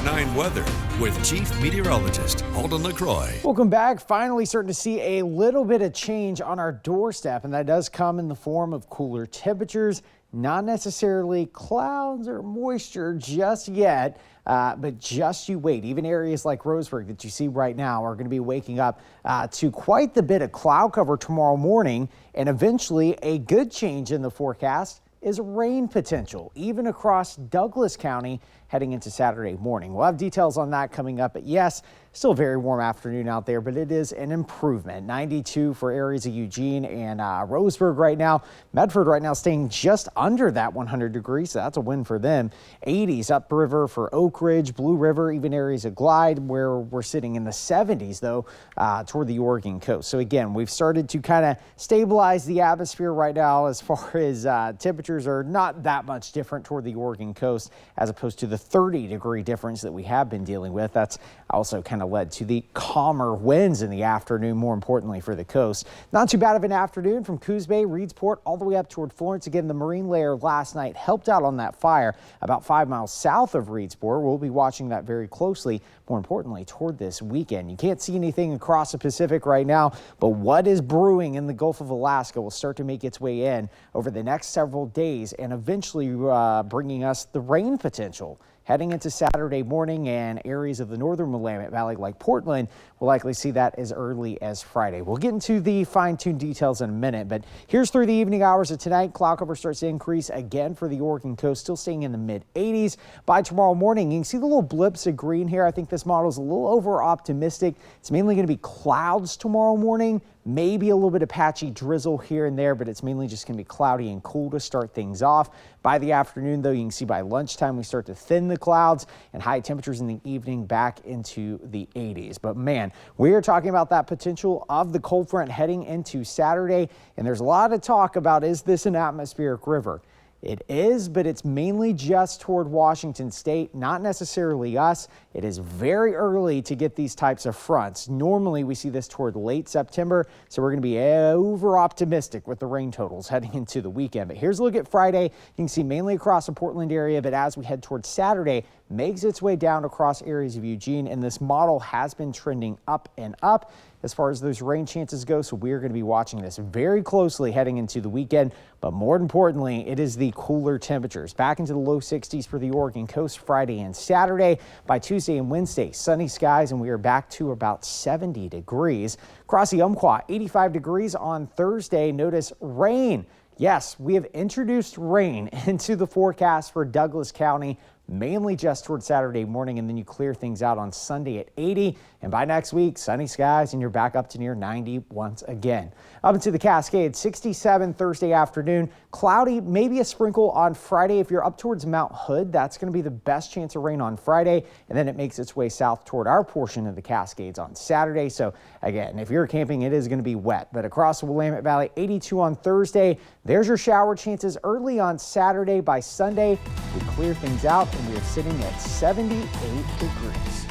9 weather with Chief Meteorologist Holden LaCroix. Welcome back. Finally starting to see a little bit of change on our doorstep, and that does come in the form of cooler temperatures. Not necessarily clouds or moisture just yet, but just you wait. Even areas like Roseburg that you see right now are going to be waking up to quite the bit of cloud cover tomorrow morning, and eventually a good change in the forecast is rain potential, even across Douglas County heading into Saturday morning. We'll have details on that coming up, but yes, still a very warm afternoon out there, but it is an improvement. 92 for areas of Eugene and Roseburg right now. Medford right now staying just under that 100 degrees, so that's a win for them. 80s upriver for Oak Ridge, Blue River, even areas of Glide, where we're sitting in the 70s though, toward the Oregon coast. So again, we've started to kind of stabilize the atmosphere right now as far as temperatures are not that much different toward the Oregon coast as opposed to the 30-degree difference that we have been dealing with. That's also kind of led to the calmer winds in the afternoon, more importantly for the coast. Not too bad of an afternoon from Coos Bay, Reedsport, all the way up toward Florence. Again, the marine layer last night helped out on that fire about 5 miles south of Reedsport. We'll be watching that very closely, more importantly, toward this weekend. You can't see anything across the Pacific right now, but what is brewing in the Gulf of Alaska will start to make its way in over the next several days and eventually bringing us the rain potential. Heading into Saturday morning, and areas of the northern Willamette Valley like Portland will likely see that as early as Friday. We'll get into the fine-tuned details in a minute, but here's through the evening hours of tonight. Cloud cover starts to increase again for the Oregon coast, still staying in the mid-80s. By tomorrow morning, you can see the little blips of green here. I think this model is a little over-optimistic. It's mainly going to be clouds tomorrow morning. Maybe a little bit of patchy drizzle here and there, but it's mainly just going to be cloudy and cool to start things off. By the afternoon, though, you can see by lunchtime we start to thin the clouds and high temperatures in the evening back into the 80s. But man, we are talking about that potential of the cold front heading into Saturday, and there's a lot of talk about, is this an atmospheric river? It is, but it's mainly just toward Washington State, not necessarily us. It is very early to get these types of fronts. Normally, we see this toward late September, so we're going to be over-optimistic with the rain totals heading into the weekend. But here's a look at Friday. You can see mainly across the Portland area, but as we head towards Saturday, makes its way down across areas of Eugene, and this model has been trending up and up as far as those rain chances go. So we're going to be watching this very closely heading into the weekend. But more importantly, it is the cooler temperatures back into the low 60s for the Oregon coast Friday and Saturday. By Tuesday and Wednesday, sunny skies, and we are back to about 70 degrees. Across the Umpqua, 85 degrees on Thursday. Notice rain. Yes, we have introduced rain into the forecast for Douglas County, mainly just toward Saturday morning, and then you clear things out on Sunday at 80. And by next week, sunny skies, and you're back up to near 90 once again. Up into the Cascades, 67 Thursday afternoon. Cloudy, maybe a sprinkle on Friday. If you're up towards Mount Hood, that's going to be the best chance of rain on Friday. And then it makes its way south toward our portion of the Cascades on Saturday. So again, if you're camping, it is going to be wet. But across the Willamette Valley, 82 on Thursday. There's your shower chances early on Saturday. By Sunday, we clear things out, and we are sitting at 78 degrees.